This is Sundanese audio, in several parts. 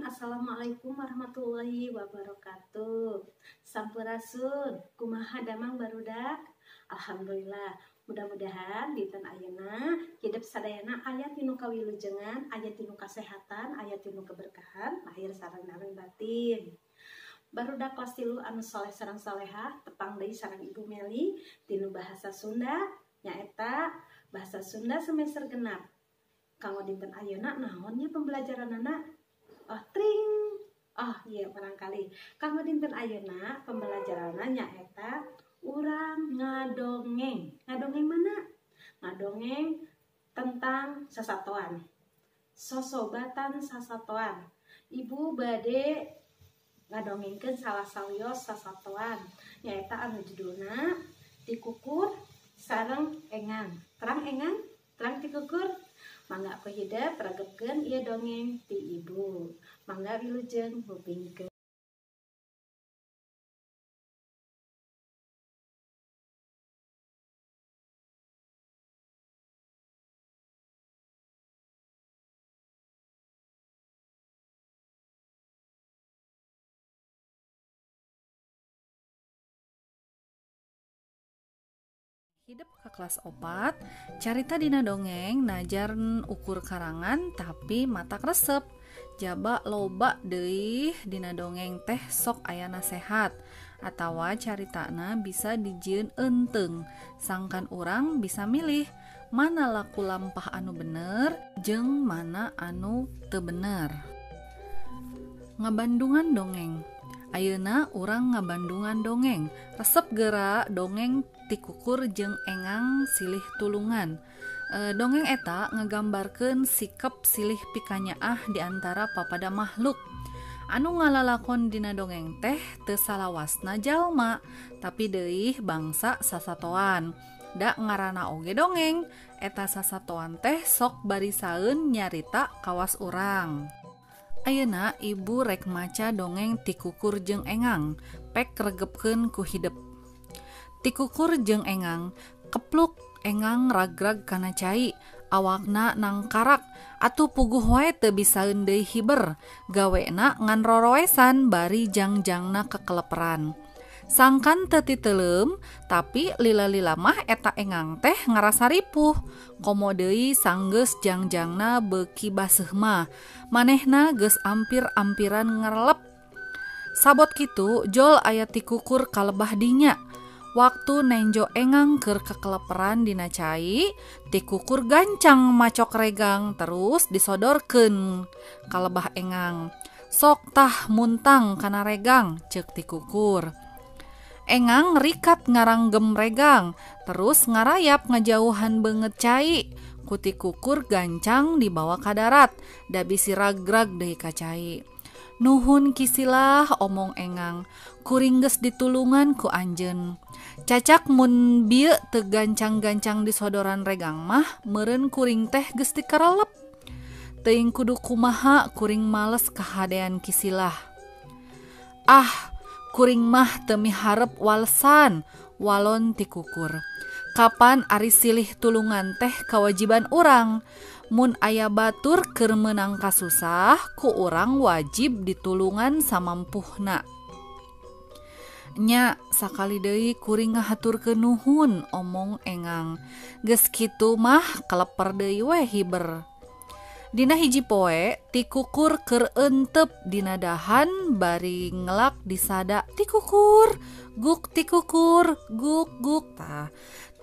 Assalamualaikum warahmatullahi wabarakatuh. Sampurasun, kumaha damang barudak. Alhamdulillah, mudah-mudahan dinten ayeuna hidup sadayana aya tinu kawilujengan, aya tinu kasehatan, aya tinu keberkahan lahir sareng batin. Barudak kelas 3 anu soleh sareng solehah tepang deui sareng Ibu Meli tinu bahasa Sunda nyaeta bahasa Sunda semester genap. Kanggo dinten ayeuna naonnya pembelajaranana? Tring. Iya barangkali. Kanggo dinten ayeuna pembelajaranna nyaeta urang ngadongeng. Ngadongeng mana? Ngadongeng tentang sasatoan. Sosobatan sasatoan. Ibu bade ngadongengkeun salah salios sasatoan nyaeta anu judulna Tikukur sareng Engang. Terang Engang? Terang Tikukur? Mangga aku hidup ragepkeun ieu dongeng ti ibu. Mangga wilujeng ngupingkeun. Hidup ke kelas 4, carita dina dongeng najar ukur karangan tapi mata resep. Jaba loba deui dina dongeng teh sok aya nasehat atawa caritana bisa dijieun enteung. Sangkan urang bisa milih mana laku lampah anu bener jeung mana anu teu bener. Ngabandungan dongeng. Ayeuna urang ngabandungan dongeng. Resep geura dongeng Tikukur jeung Engang silih tulungan. Dongeng eta ngegambarkeun sikap silih pikanyaah di antara papada makhluk. Anu ngalalakon dina dongeng teh teu salawasna jalma, tapi deui bangsa sasatoan. Da ngaranna oge dongeng, eta sasatoan teh sok barisaeun nyarita kawas urang. Ayeuna ibu rek maca dongeng Tikukur jeung Engang, pek regepkeun ku hidup. Tikukur jeung Engang, kepluk Engang ragrag kana cai, awakna nangkarak, atuh puguh wae teu bisaeun deui hiber, gawena ngan roroesan bari jangjangna kekeleperan. Sangkan teu titeuleum, tapi lila-lila mah eta Engang teh ngarasa ripuh. Komo deui sanggeus jangjangna beuki baseuh mah, manehna geus ampir-ampiran ngarelep. Sabot kitu jol aya Tikukur kalebah dinya. Waktu nenjo Engang keur kekeleperan dina cai, Tikukur gancang macok regang terus disodorkeun kalebah Engang. Sok tah muntang kana regang, ceuk Tikukur. Engang rikat ngaranggem regang, terus ngarayap ngajauhan beungeut cai. Ku Tikukur gancang dibawa ka darat, da bisi ragrag deui ka cai. Nuhun kisilah omong Engang, kuring geus ditulungan ku anjeun. Cacak mun bieu teu gancang-gancang di sodoran regang mah meureun kuring teh geus dikarelep. Teuing kudu kumaha kuring males kahadean kisilah. Kuring mah teu miharep walesan, walon Tikukur. Kapan ari silih tulungan teh kawajiban urang. Mun aya batur keur meunang kasusah, ku urang wajib ditulungan samampuhna. Nya sakali deui kuring ngahaturkeun nuhun omong Engang. Geus kitu mah kaleper deui we hiber. Dina hiji poe Tikukur keur euteup dina dahan bari ngelak disada Tikukur, guk Tikukur, guk guk tah.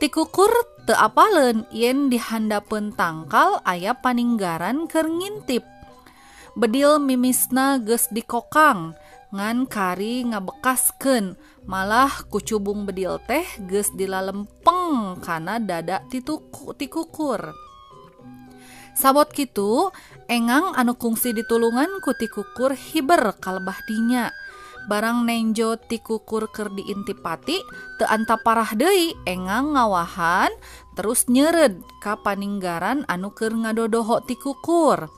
Tikukur teu apaleun yen dihandapeun tangkal aya paninggaran keur ngintip. Bedil mimisna geus dikokang, ngan kari ngabekaskeun, malah kucubung bedil teh geus dilalempeng kana dada Tikukur. Sabot kitu, Engang anu kungsi ditulungan ku Tikukur hiber kalebah dinya. Barang nenjo Tikukur keur diintip pati, teu anta parah deui Engang ngawahan terus nyeureud ka paninggaran anu keur ngadodoho Tikukur.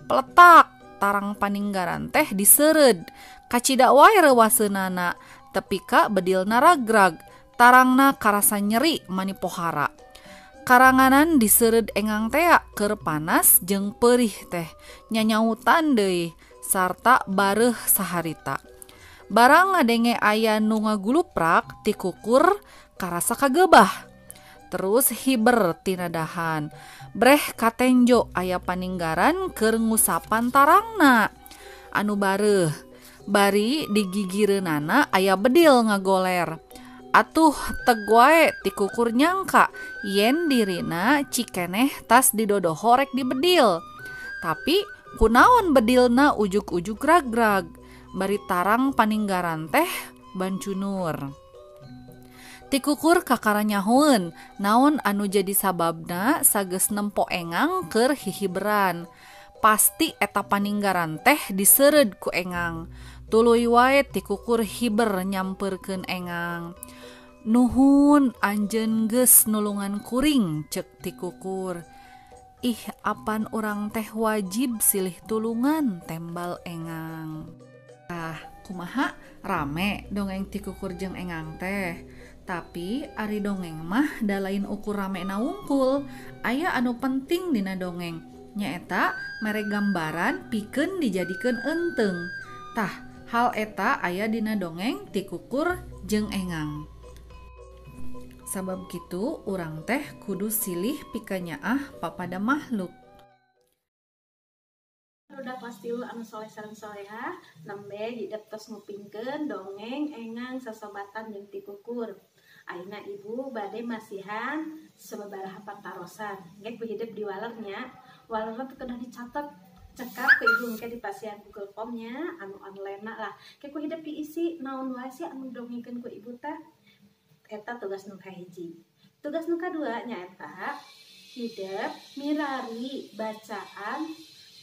Peletak tarang paninggaran teh diseureud, kacida wae reuwaseunana, tepi ka bedilna ragrag, tarangna karasa nyeri mani pohara. Karanganan diseureud Engang tea keur panas jeung peurih teh, nyanyautan deui. sarta bareuh saharita. Barang ngadenge aya nu ngaguluprak ti kukur karasa kagebah. Terus hiber tina dahan. Breh katenjo aya paninggaran keur ngusapan tarangna. Anu bareuh. Bari digigireunana aya bedil ngagoler. Atuh teg wae ti kukur nyangka yen dirina cikeneh tas didodoho rek di bedil. Tapi kunaon bedilna ujug-ujug ragrag. Bari tarang paninggaran teh bancunur. Ti kukur kakaranyahoeun naon anu jadi sababna sageus nempo engang keur hihiberan. Pasti eta paninggaran teh diseureud ku engang. Tuluy wae ti kukur hiber nyamperkeun engang. Nuhun anjeun geus nulungan kuring, ceuk ti kukur. Ih, apan urang teh wajib silih tulungan, tembal engang. Kumaha rame dongeng ti kukur jeung engang teh. Tapi ari dongeng mah da lain ukur ramena wungkul. Aya anu penting dina dongeng, nyaeta mere gambaran pikeun dijadikeun enteng. Tah, hal eta aya dina dongeng ti kukur jeung engang. Sabab kitu urang teh kudu silih pikanyaah papada makhluk. Udah pasti lu anu soleh sareng soleha nembe hidup tos ngupingkeun dongeng engang sasobatan jeung ti kukur. Ayeuna ibu bade masihan sababaraha pantarosan engke ku hidup di walernya. Walerna teh kedah dicatet cekap ke ibu engke di pasihan Google Form-nya anu online lah. Ke ku hidup diisi naon wae sih anu dongengkeun ku ibu teh. Eta tugas nu kahiji. Tugas nu kadua nyaeta hidup mirari bacaan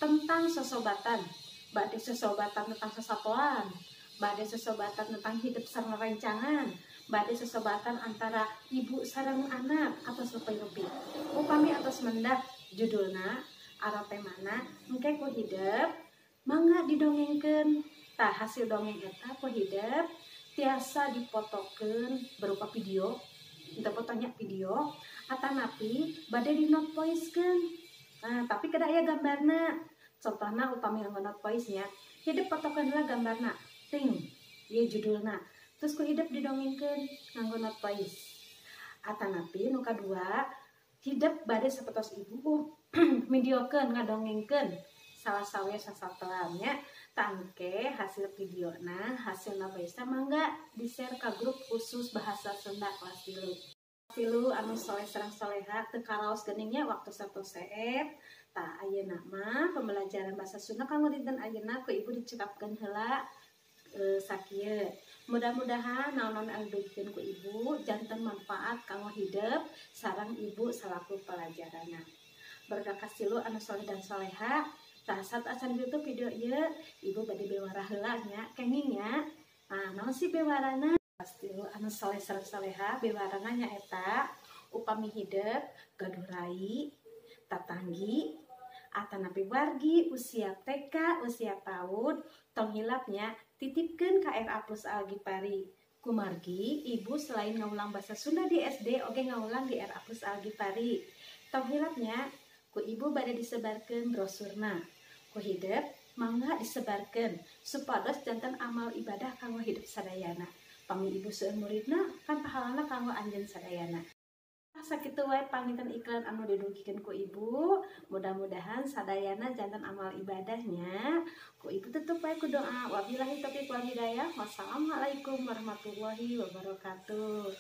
tentang sesobatan, bade sesobatan tentang sesatuan, bade sesobatan tentang hidup sareng rencangan, bade sesobatan antara ibu sareng anak atas rupi-rupi. Upami atas mendak judulna ara temana engke ku hidup mangga didongengkeun. Tah hasil dongeng eta ku hidup tiasa dipotokeun berupa video, kita fotonya video atanapi bade di note voice-keun. Nah, tapi kada aya gambarna. Contohna upami nganggo note voice-nya, hidup fotokeunlah gambarna. Ting, ieu judulna. Terus ku hidup didongengkeun nganggo note voice. Atanapi nu kadua, hidup bade sapertos ibu videokeun ngadongengkeun salah sawe sasatoannya. Tangke hasil videona, hasilna baisa mangga di-share ka grup khusus bahasa Sunda kelas 3. Tilu anu soleh sareng soleha teu karaos geuningnya waktu satu seep. Tah ayeuna mah pembelajaran bahasa Sunda kanggo dinten ayeuna ku ibu dicekapkeun heula sakieu. Mudah-mudahan naon-naon anu dibikeun ku ibu janten manfaat kanggo hidup sareng ibu salaku pelajaranna. Berkah kasilu anu soleh dan soleha. Tah saat acan YouTube video ieu ibu bade bewara heula nya kenging nya. Nah, naon sih bewarana? Pasti anu soleh sareng soleha bewarana nyaeta upami hidup gaduh rai, tatanggi, atanapi wargi usia TK, usia PAUD, tong hilapnya titipkeun ka RA Plus Algipari. Kumargi ibu selain ngaulang bahasa Sunda di SD oge ngaulang di RA Plus Algipari. Tong hilapnya ku ibu bade disebarkeun brosurna. Ku hidup mangga disebarkeun supados janten amal ibadah kanggo hidup sadayana. Pami ibu seueur muridna kan pahalana kanggo anjeun sadayana. Sakitu wae panginten iklan anu didugikeun ku ibu. Mudah-mudahan sadayana janten amal ibadahnya ku ibu tutup wae ku doa. Wabillahi taufiq wal hidayah. Wassalamualaikum warahmatullahi wabarakatuh.